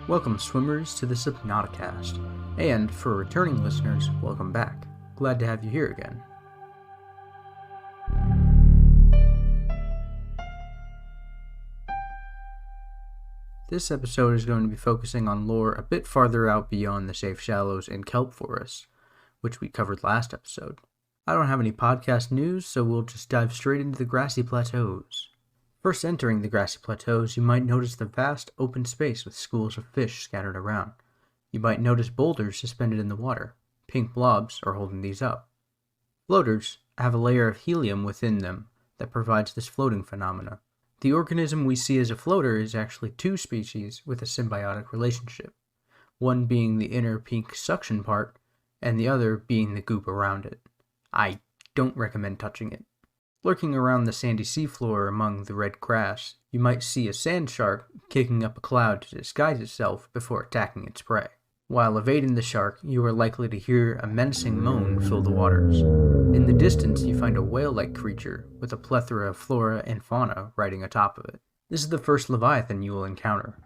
Welcome, swimmers, to the Subnauticast, and for returning listeners, welcome back. Glad to have you here again. This episode is going to be focusing on lore a bit farther out beyond the safe shallows and kelp forests, which we covered last episode. I don't have any podcast news, so we'll just dive straight into the Grassy Plateaus. First entering the Grassy Plateaus, you might notice the vast open space with schools of fish scattered around. You might notice boulders suspended in the water. Pink blobs are holding these up. Floaters have a layer of helium within them that provides this floating phenomena. The organism we see as a floater is actually two species with a symbiotic relationship, one being the inner pink suction part, and the other being the goop around it. I don't recommend touching it. Lurking around the sandy seafloor among the red grass, you might see a sand shark kicking up a cloud to disguise itself before attacking its prey. While evading the shark, you are likely to hear a menacing moan fill the waters. In the distance, you find a whale-like creature with a plethora of flora and fauna riding atop of it. This is the first leviathan you will encounter,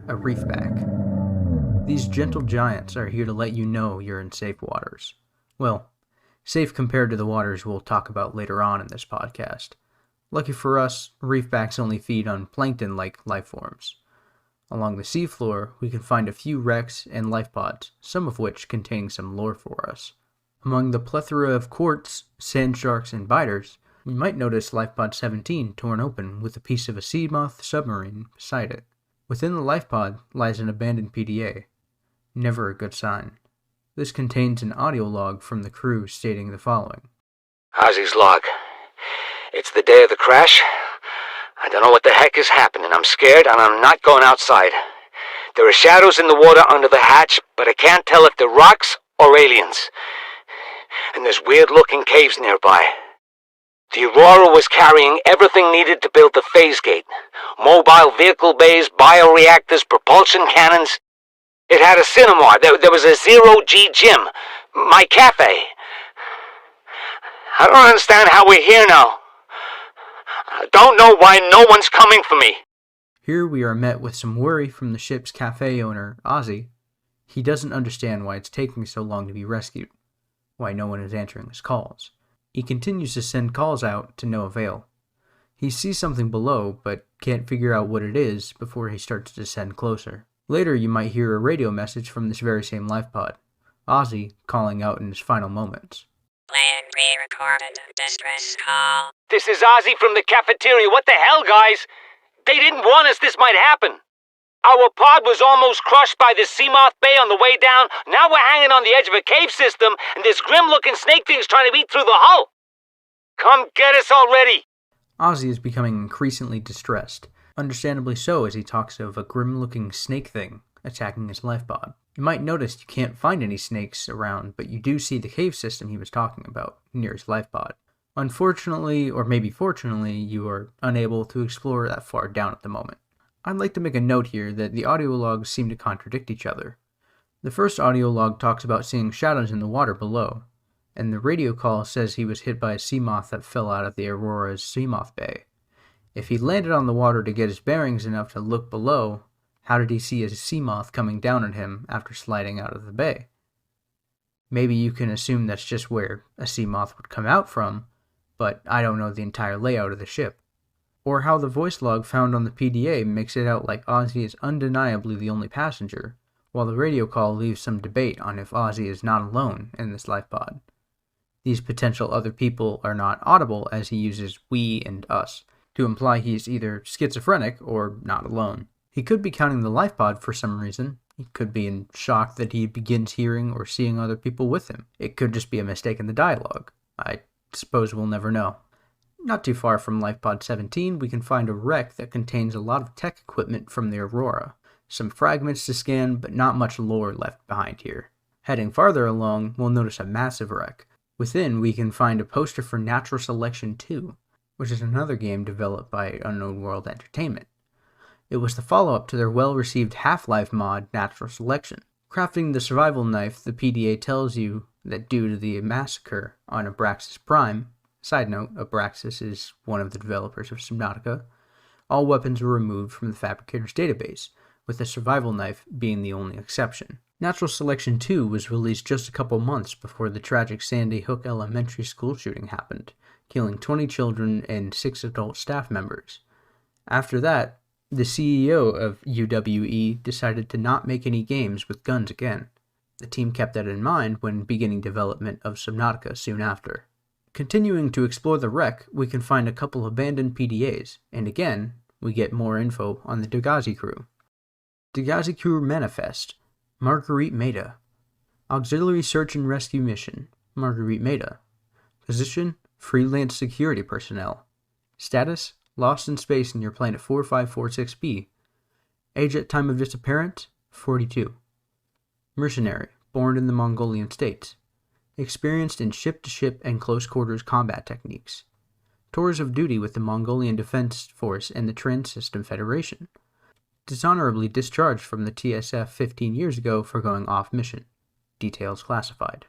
a reefback. These gentle giants are here to let you know you're in safe waters. Well, safe compared to the waters we'll talk about later on in this podcast. Lucky for us, reefbacks only feed on plankton-like life forms. Along the seafloor, we can find a few wrecks and life pods, some of which contain some lore for us. Among the plethora of quartz, sand sharks, and biters, we might notice Lifepod 17 torn open with a piece of a sea moth submarine beside it. Within the lifepod lies an abandoned PDA. Never a good sign. This contains an audio log from the crew stating the following. Ozzy's log. It's the day of the crash. I don't know what the heck is happening. I'm scared and I'm not going outside. There are shadows in the water under the hatch, but I can't tell if they're rocks or aliens. And there's weird-looking caves nearby. The Aurora was carrying everything needed to build the phase gate. Mobile vehicle bays, bioreactors, propulsion cannons. It had a cinema. There was a zero-G gym. My cafe. I don't understand how we're here now. I don't know why no one's coming for me. Here we are met with some worry from the ship's cafe owner, Ozzy. He doesn't understand why it's taking so long to be rescued, why no one is answering his calls. He continues to send calls out to no avail. He sees something below, but can't figure out what it is before he starts to descend closer. Later, you might hear a radio message from this very same lifepod, Ozzy calling out in his final moments. Playing pre-recorded distress call. This is Ozzy from the cafeteria. What the hell, guys? They didn't warn us this might happen. Our pod was almost crushed by the Seamoth Bay on the way down. Now we're hanging on the edge of a cave system, and this grim-looking snake thing's trying to eat through the hull. Come get us already. Ozzy is becoming increasingly distressed. Understandably so, as he talks of a grim-looking snake thing attacking his lifepod. You might notice you can't find any snakes around, but you do see the cave system he was talking about near his lifepod. Unfortunately, or maybe fortunately, you are unable to explore that far down at the moment. I'd like to make a note here that the audio logs seem to contradict each other. The first audio log talks about seeing shadows in the water below, and the radio call says he was hit by a sea moth that fell out of the Aurora's Seamoth Bay. If he landed on the water to get his bearings enough to look below, how did he see a sea moth coming down at him after sliding out of the bay? Maybe you can assume that's just where a sea moth would come out from, but I don't know the entire layout of the ship. Or how the voice log found on the PDA makes it out like Ozzy is undeniably the only passenger, while the radio call leaves some debate on if Ozzy is not alone in this lifepod. These potential other people are not audible as he uses we and us, to imply he is either schizophrenic or not alone. He could be counting the lifepod for some reason. He could be in shock that he begins hearing or seeing other people with him. It could just be a mistake in the dialogue. I suppose we'll never know. Not too far from Lifepod 17, we can find a wreck that contains a lot of tech equipment from the Aurora. Some fragments to scan, but not much lore left behind here. Heading farther along, we'll notice a massive wreck. Within, we can find a poster for Natural Selection 2, which is another game developed by Unknown World Entertainment. It was the follow-up to their well-received Half-Life mod, Natural Selection. Crafting the survival knife, the PDA tells you that due to the massacre on Abraxas Prime, side note, Abraxas is one of the developers of Subnautica, all weapons were removed from the Fabricator's database, with the survival knife being the only exception. Natural Selection 2 was released just a couple months before the tragic Sandy Hook Elementary School shooting happened, killing 20 children and 6 adult staff members. After that, the CEO of UWE decided to not make any games with guns again. The team kept that in mind when beginning development of Subnautica soon after. Continuing to explore the wreck, we can find a couple abandoned PDAs, and again, we get more info on the Grassy crew. Grassy crew manifest: Marguerite Maida. Auxiliary Search and Rescue Mission: Marguerite Maida. Position: Freelance Security Personnel. Status: Lost in space near planet 4546b. Age at time of disappearance: 42. Mercenary, born in the Mongolian states. Experienced in ship-to-ship and close-quarters combat techniques. Tours of duty with the Mongolian Defense Force and the Trans-System Federation. Dishonorably discharged from the TSF 15 years ago for going off mission. Details classified.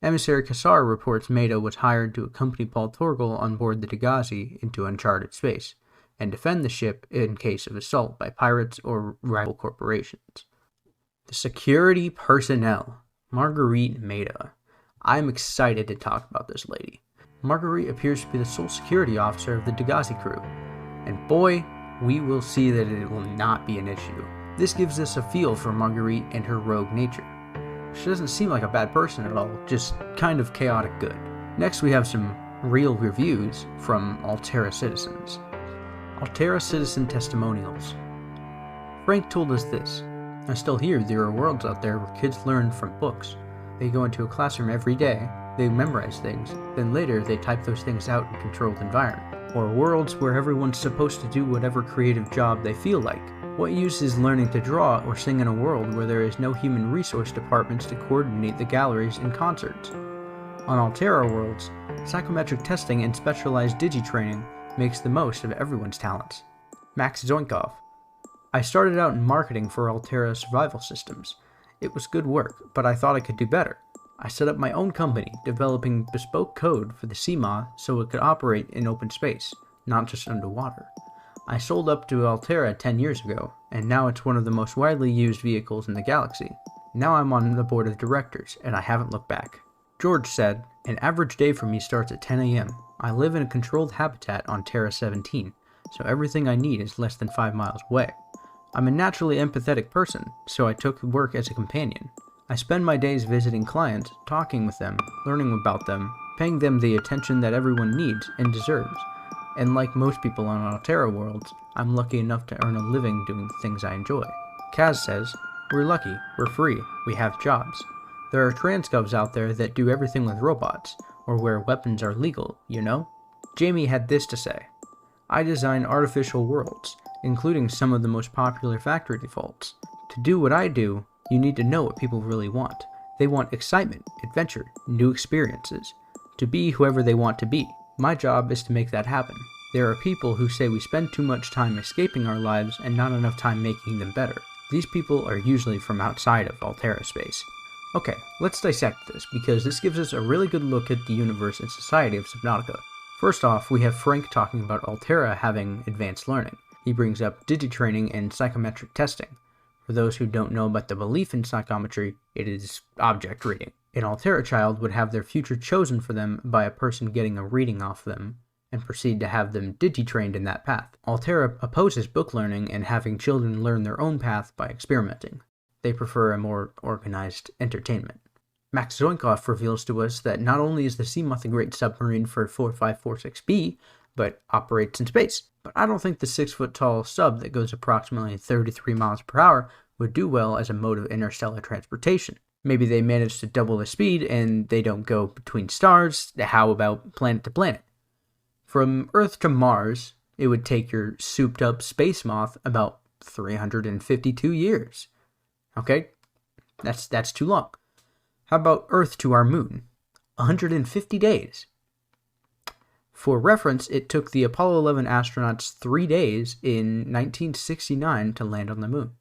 Emissary Kassar reports Maida was hired to accompany Paul Torgal on board the Grassy into uncharted space, and defend the ship in case of assault by pirates or rival corporations. The security personnel. Marguerite Maida. I'm excited to talk about this lady. Marguerite appears to be the sole security officer of the Grassy crew, and boy, we will see that it will not be an issue. This gives us a feel for Marguerite and her rogue nature. She doesn't seem like a bad person at all, just kind of chaotic good. Next we have some real reviews from Altera citizens. Altera citizen testimonials. Frank told us this: I still hear there are worlds out there where kids learn from books. They go into a classroom every day, they memorize things, then later they type those things out in a controlled environment. Or worlds where everyone's supposed to do whatever creative job they feel like. What use is learning to draw or sing in a world where there is no human resource departments to coordinate the galleries and concerts? On Altera worlds, psychometric testing and specialized digi-training makes the most of everyone's talents. Max Zoinkov. I started out in marketing for Altera survival systems. It was good work, but I thought I could do better. I set up my own company, developing bespoke code for the CMOD so it could operate in open space, not just underwater. I sold up to Altera 10 years ago, and now it's one of the most widely used vehicles in the galaxy. Now I'm on the board of directors, and I haven't looked back. George said, an average day for me starts at 10 a.m. I live in a controlled habitat on Terra 17, so everything I need is less than 5 miles away. I'm a naturally empathetic person, so I took work as a companion. I spend my days visiting clients, talking with them, learning about them, paying them the attention that everyone needs and deserves. And like most people on Altera worlds, I'm lucky enough to earn a living doing the things I enjoy. Kaz says, we're lucky, we're free, we have jobs. There are transgovs out there that do everything with robots, or where weapons are legal, you know? Jamie had this to say, I design artificial worlds, including some of the most popular factory defaults. To do what I do, you need to know what people really want. They want excitement, adventure, new experiences. To be whoever they want to be. My job is to make that happen. There are people who say we spend too much time escaping our lives and not enough time making them better. These people are usually from outside of Altera space. Okay, let's dissect this, because this gives us a really good look at the universe and society of Subnautica. First off, we have Frank talking about Altera having advanced learning. He brings up digi-training and psychometric testing. For those who don't know about the belief in psychometry, it is object reading. An Altera child would have their future chosen for them by a person getting a reading off them, and proceed to have them digi-trained in that path. Altera opposes book learning and having children learn their own path by experimenting. They prefer a more organized entertainment. Max Zoinkov reveals to us that not only is the Seamoth a great submarine for 4546b, but operates in space. But I don't think the 6-foot-tall sub that goes approximately 33 miles per hour would do well as a mode of interstellar transportation. Maybe they manage to double the speed and they don't go between stars. How about planet to planet? From Earth to Mars, it would take your souped-up space moth about 352 years. Okay? That's too long. How about Earth to our moon? 150 days. For reference, it took the Apollo 11 astronauts 3 days in 1969 to land on the moon.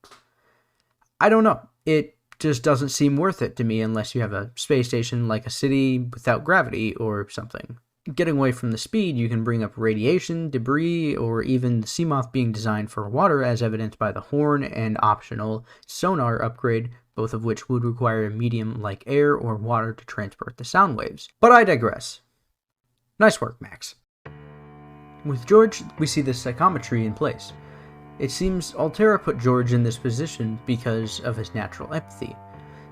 I don't know. It just doesn't seem worth it to me unless you have a space station like a city without gravity or something. Getting away from the speed, you can bring up radiation, debris, or even the Seamoth being designed for water, as evidenced by the horn and optional sonar upgrade, both of which would require a medium like air or water to transport the sound waves. But I digress. Nice work, Max. With George, we see the psychometry in place. It seems Alterra put George in this position because of his natural empathy.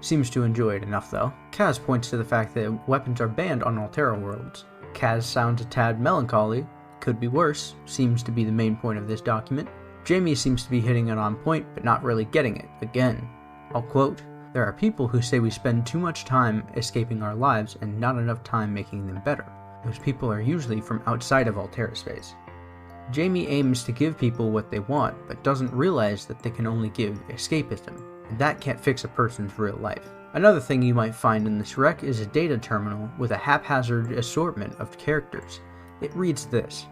Seems to enjoy it enough, though. Kaz points to the fact that weapons are banned on Alterra worlds. Kaz sounds a tad melancholy, could be worse, seems to be the main point of this document. Jamie seems to be hitting it on point, but not really getting it, again. I'll quote, "There are people who say we spend too much time escaping our lives and not enough time making them better. Those people are usually from outside of Alterra space." Jamie aims to give people what they want, but doesn't realize that they can only give escapism, and that can't fix a person's real life. Another thing you might find in this wreck is a data terminal with a haphazard assortment of characters. It reads this.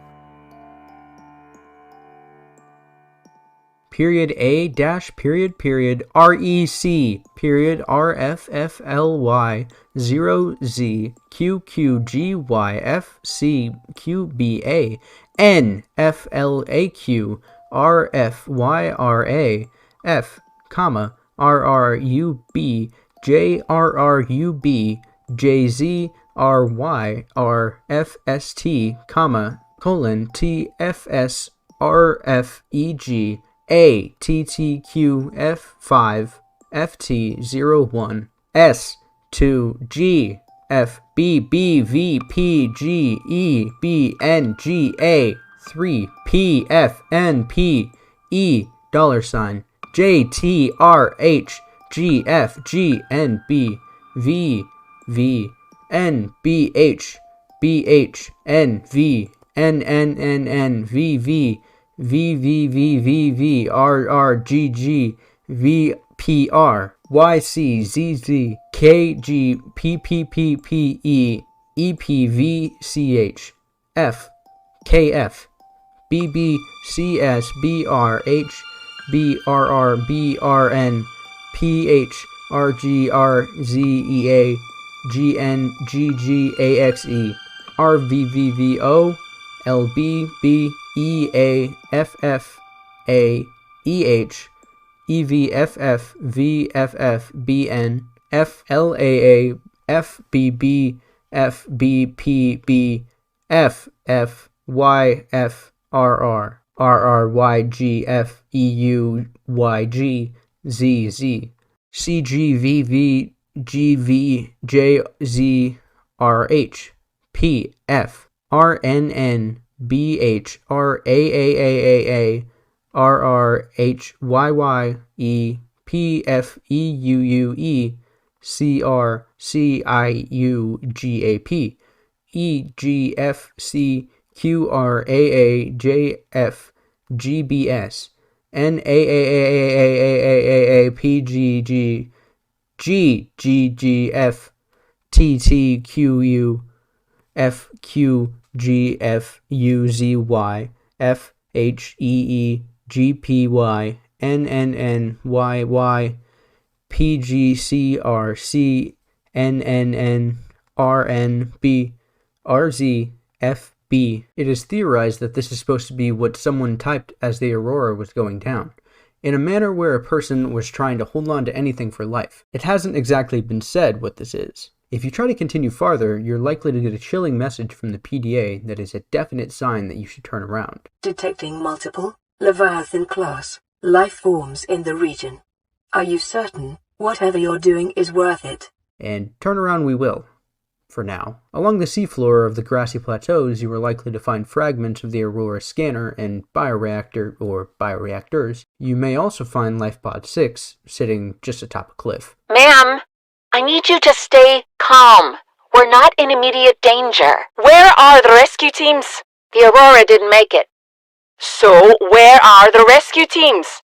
Period A dash period period REC period RFFLY 0Z QQGYFCQBA NFLAQ RFYRA F, RRUB JRRUB JZRYRFST, TFSRFEG ATTQF5FT01 S2G FBBVPGEBNGA3PFNPE $ JTRHGFGNB VVNBH BHNV NNNNVV VVVVVRRGG VPR YCZZ KGPPPPE EPVCH F KF BBCSBRH BRRBRN PHRGRZEA GNGGAXE RVVVO LBBEAFFA EH EVFFVFFBN FLAA FBB FBPB FFYFRR RRYGFEUYGZZ CGVVGVJZRH PF RNNBHRAAAA RRHYYE PFEUUE CRCIUGAP EGFCQRAAJF GBS NAAAAAAAAPGG GGGF TTQU FQGFUZY FHEEGPY NNNYY PGCRC NNNRNB RZFB. It is theorized that this is supposed to be what someone typed as the Aurora was going down, in a manner where a person was trying to hold on to anything for life. It hasn't exactly been said what this is. If you try to continue farther, you're likely to get a chilling message from the PDA that is a definite sign that you should turn around. Detecting multiple Leviathan-class life forms in the region. Are you certain whatever you're doing is worth it? And turn around we will, for now. Along the seafloor of the Grassy Plateaus, you are likely to find fragments of the Aurora scanner and bioreactor or bioreactors. You may also find LifePod 6 sitting just atop a cliff. Ma'am, I need you to stay calm. We're not in immediate danger. Where are the rescue teams? The Aurora didn't make it. So, where are the rescue teams?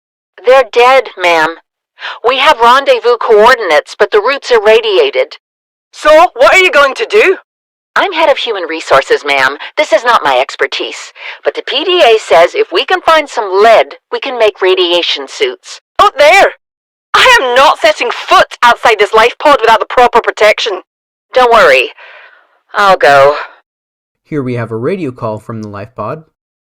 They're dead, ma'am. We have rendezvous coordinates, but the routes are radiated. So, what are you going to do? I'm head of human resources, ma'am. This is not my expertise. But the PDA says if we can find some lead, we can make radiation suits. Out there! I am not setting foot outside this life pod without the proper protection. Don't worry. I'll go. Here we have a radio call from the lifepod.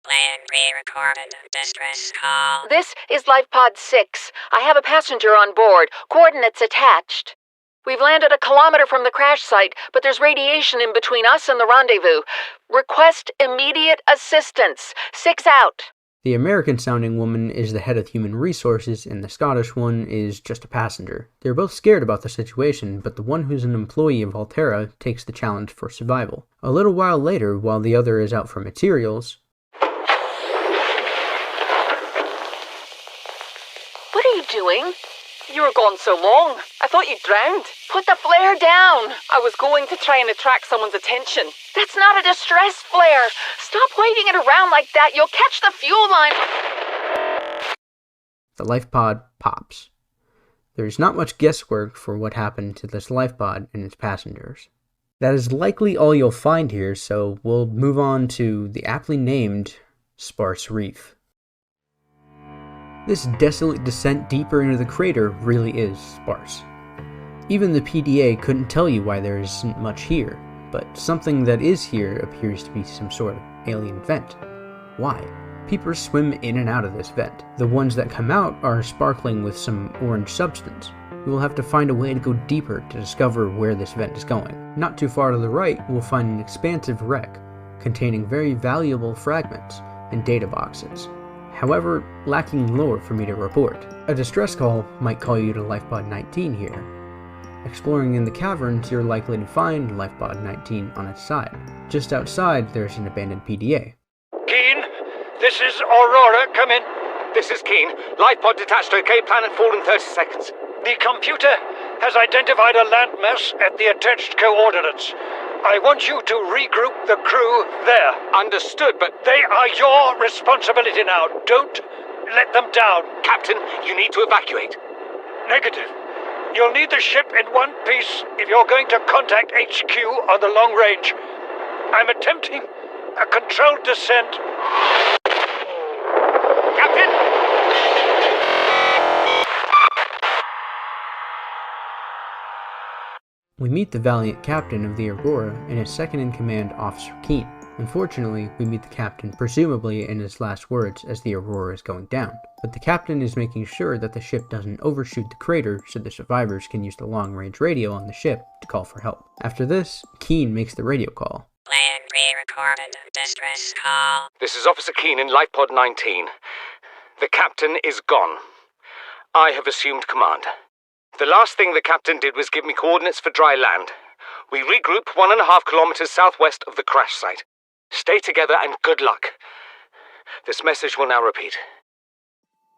Land pre-recorded distress call. This is LifePod 6. I have a passenger on board. Coordinates attached. We've landed a kilometer from the crash site, but there's radiation in between us and the rendezvous. Request immediate assistance. 6 out. The American-sounding woman is the head of human resources, and the Scottish one is just a passenger. They're both scared about the situation, but the one who's an employee of Alterra takes the challenge for survival. A little while later, while the other is out for materials... What are you doing? You were gone so long. I thought you drowned. Put the flare down. I was going to try and attract someone's attention. That's not a distress flare. Stop waving it around like that. You'll catch the fuel line. The lifepod pops. There's not much guesswork for what happened to this lifepod and its passengers. That is likely all you'll find here, so we'll move on to the aptly named Sparse Reef. This desolate descent deeper into the crater really is sparse. Even the PDA couldn't tell you why there isn't much here, but something that is here appears to be some sort of alien vent. Why? Peepers swim in and out of this vent. The ones that come out are sparkling with some orange substance. We will have to find a way to go deeper to discover where this vent is going. Not too far to the right, we'll find an expansive wreck containing very valuable fragments and data boxes. However, lacking lore for me to report. A distress call might call you to Lifepod 19 here. Exploring in the caverns, you're likely to find Lifepod 19 on its side. Just outside, there's an abandoned PDA. Keen, this is Aurora, come in. This is Keen. Lifepod detached to OK planet fall in 30 seconds. The computer has identified a landmass at the attached coordinates. I want you to regroup the crew there. Understood, but They are your responsibility now. Don't let them down. Captain, you need to evacuate. Negative. You'll need the ship in one piece if you're going to contact HQ on the long range. I'm attempting a controlled descent. Captain! We meet the valiant captain of the Aurora and his second-in-command, Officer Keen. Unfortunately, we meet the captain presumably in his last words as the Aurora is going down, but the captain is making sure that the ship doesn't overshoot the crater so the survivors can use the long-range radio on the ship to call for help. After this, Keen makes the radio call. Land pre-recorded distress call. This is Officer Keen in Lifepod 19. The captain is gone. I have assumed command. The last thing the captain did was give me coordinates for dry land. We regroup 1.5 kilometers southwest of the crash site. Stay together and good luck. This message will now repeat.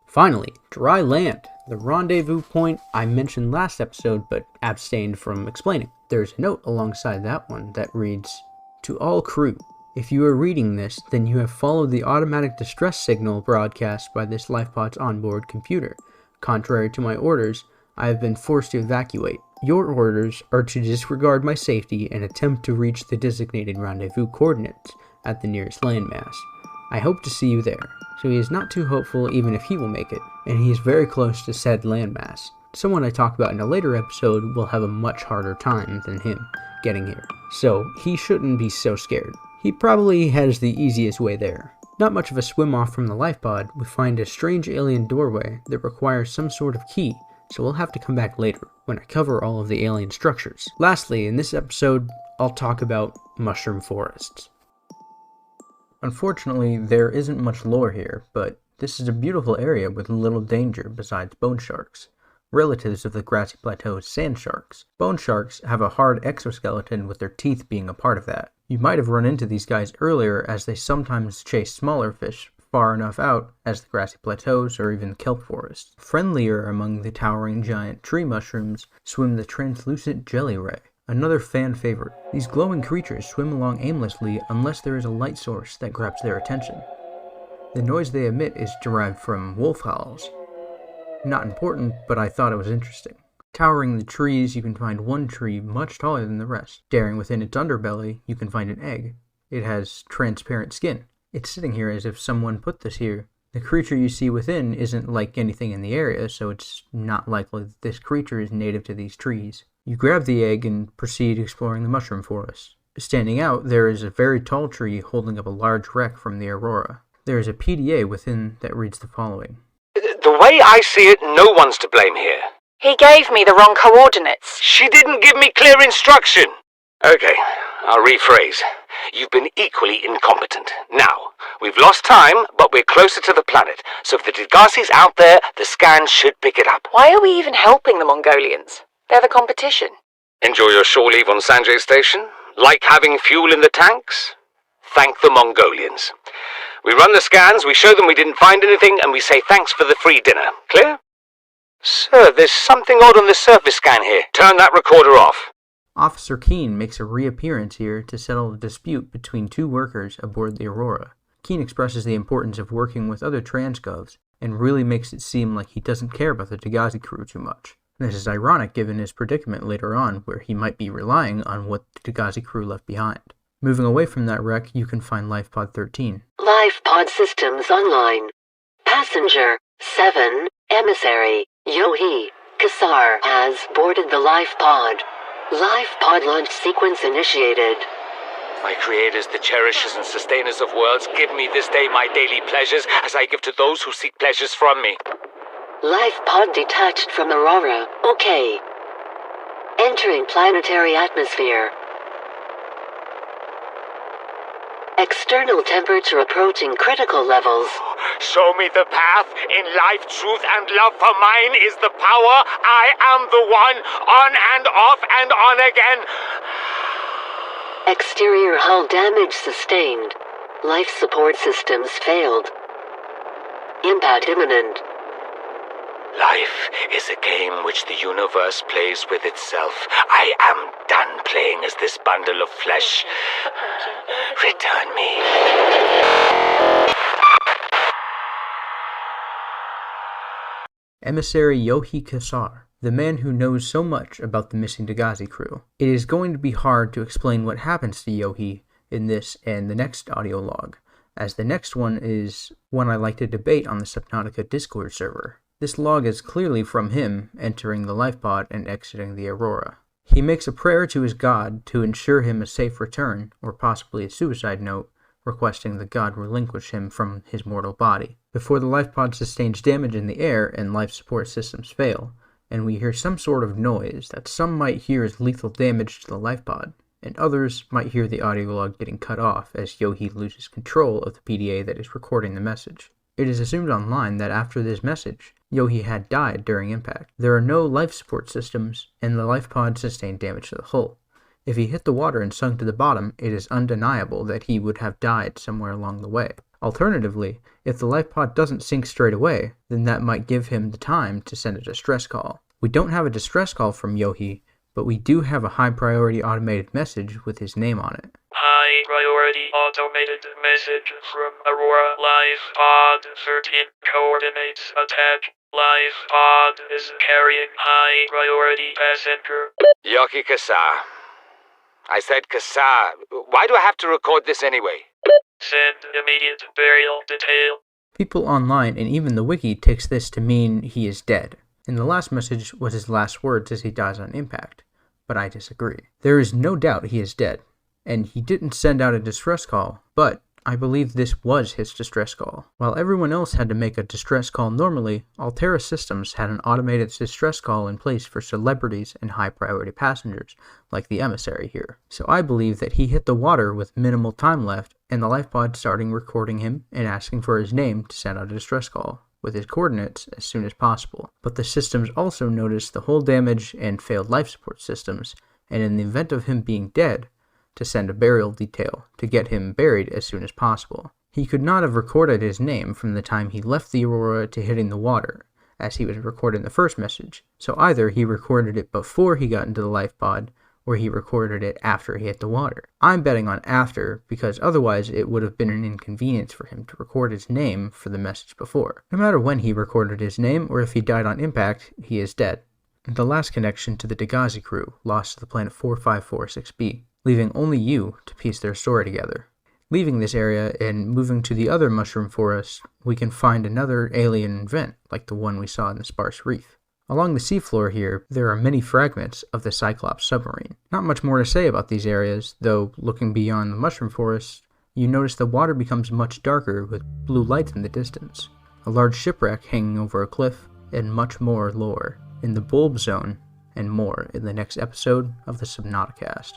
Finally, dry land, the rendezvous point I mentioned last episode but abstained from explaining. There's a note alongside that one that reads, "To all crew, if you are reading this, then you have followed the automatic distress signal broadcast by this Lifepod's onboard computer. Contrary to my orders, I have been forced to evacuate. Your orders are to disregard my safety and attempt to reach the designated rendezvous coordinates at the nearest landmass. I hope to see you there." So he is not too hopeful even if he will make it, and he is very close to said landmass. Someone I talk about in a later episode will have a much harder time than him getting here, so he shouldn't be so scared. He probably has the easiest way there. Not much of a swim off from the lifepod, we find a strange alien doorway that requires some sort of key, so we'll have to come back later, when I cover all of the alien structures. Lastly, in this episode, I'll talk about mushroom forests. Unfortunately, there isn't much lore here, but this is a beautiful area with little danger besides bone sharks, relatives of the Grassy Plateaus sand sharks. Bone sharks have a hard exoskeleton with their teeth being a part of that. You might have run into these guys earlier as they sometimes chase smaller fish far enough out as the Grassy Plateaus or even kelp forests. Friendlier among the towering giant tree mushrooms swim the translucent jelly ray, another fan favorite. These glowing creatures swim along aimlessly unless there is a light source that grabs their attention. The noise they emit is derived from wolf howls. Not important, but I thought it was interesting. Towering the trees, you can find one tree much taller than the rest. Staring within its underbelly, you can find an egg. It has transparent skin. It's sitting here as if someone put this here. The creature you see within isn't like anything in the area, so it's not likely that this creature is native to these trees. You grab the egg and proceed exploring the mushroom forest. Standing out, there is a very tall tree holding up a large wreck from the Aurora. There is a PDA within that reads the following. The way I see it, no one's to blame here. He gave me the wrong coordinates. She didn't give me clear instruction. Okay, I'll rephrase. You've been equally incompetent. Now, we've lost time, but we're closer to the planet. So if the Degassi's out there, the scans should pick it up. Why are we even helping the Mongolians? They're the competition. Enjoy your shore leave on Sanjay Station? Like having fuel in the tanks? Thank the Mongolians. We run the scans, we show them we didn't find anything, and we say thanks for the free dinner. Clear? Sir, there's something odd on the surface scan here. Turn that recorder off. Officer Keene makes a reappearance here to settle a dispute between two workers aboard the Aurora. Keene expresses the importance of working with other transgovs, and really makes it seem like he doesn't care about the Degassi crew too much. This is ironic given his predicament later on, where he might be relying on what the Degassi crew left behind. Moving away from that wreck, you can find LifePod 13. LifePod systems online. Passenger 7, Emissary Yohi Kassar has boarded the LifePod. LifePod launch sequence initiated. My creators, the cherishers and sustainers of worlds, give me this day my daily pleasures, as I give to those who seek pleasures from me. LifePod detached from Aurora. Okay. Entering planetary atmosphere. External temperature approaching critical levels. Show me the path. In life, truth, and love for mine is the power. I am the one. On and off and on again. Exterior hull damage sustained. Life support systems failed. Impact imminent. Life is a game which the universe plays with itself. I am done playing as this bundle of flesh. Return me. Emissary Yohi Kassar, the man who knows so much about the missing Degassi crew. It is going to be hard to explain what happens to Yohi in this and the next audio log, as the next one is one I like to debate on the Subnautica Discord server. This log is clearly from him entering the lifepod and exiting the Aurora. He makes a prayer to his god to ensure him a safe return, or possibly a suicide note, requesting the god relinquish him from his mortal body. Before the lifepod sustains damage in the air and life support systems fail, and we hear some sort of noise that some might hear as lethal damage to the lifepod, and others might hear the audio log getting cut off as Yohi loses control of the PDA that is recording the message. It is assumed online that after this message, Yohi had died during impact. There are no life support systems, and the lifepod sustained damage to the hull. If he hit the water and sunk to the bottom, it is undeniable that he would have died somewhere along the way. Alternatively, if the lifepod doesn't sink straight away, then that might give him the time to send a distress call. We don't have a distress call from Yohi, but we do have a high-priority automated message with his name on it. High priority automated message from Aurora LifePod 13 coordinates attached. LifePod is carrying high priority passenger. Yohi Kassar. I said Kassar. Why do I have to record this anyway? Send immediate burial detail. People online and even the wiki takes this to mean he is dead, and the last message was his last words as he dies on impact, but I disagree. There is no doubt he is dead, and he didn't send out a distress call, but I believe this was his distress call. While everyone else had to make a distress call normally, Altera Systems had an automated distress call in place for celebrities and high-priority passengers, like the emissary here. So I believe that he hit the water with minimal time left, and the lifepod starting recording him and asking for his name to send out a distress call, with his coordinates as soon as possible. But the systems also noticed the hull damage and failed life support systems, and in the event of him being dead, to send a burial detail to get him buried as soon as possible. He could not have recorded his name from the time he left the Aurora to hitting the water, as he was recording the first message, so either he recorded it before he got into the lifepod, or he recorded it after he hit the water. I'm betting on after, because otherwise it would have been an inconvenience for him to record his name for the message before. No matter when he recorded his name, or if he died on impact, he is dead. The last connection to the Degassi crew lost to the planet 4546b. Leaving only you to piece their story together. Leaving this area and moving to the other mushroom forest, we can find another alien event like the one we saw in the Sparse Reef. Along the seafloor here, there are many fragments of the Cyclops submarine. Not much more to say about these areas, though looking beyond the mushroom forest, you notice the water becomes much darker with blue lights in the distance, a large shipwreck hanging over a cliff, and much more lore in the bulb zone, and more in the next episode of the Subnauticast.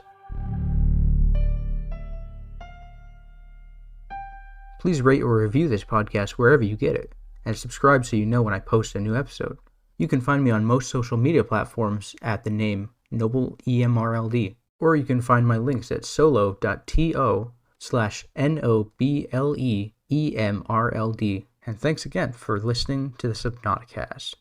Please rate or review this podcast wherever you get it, and subscribe so you know when I post a new episode. You can find me on most social media platforms at the name NobleEMRLD, or you can find my links at solo.to/NobleEMRLD. And thanks again for listening to the Subnauticast.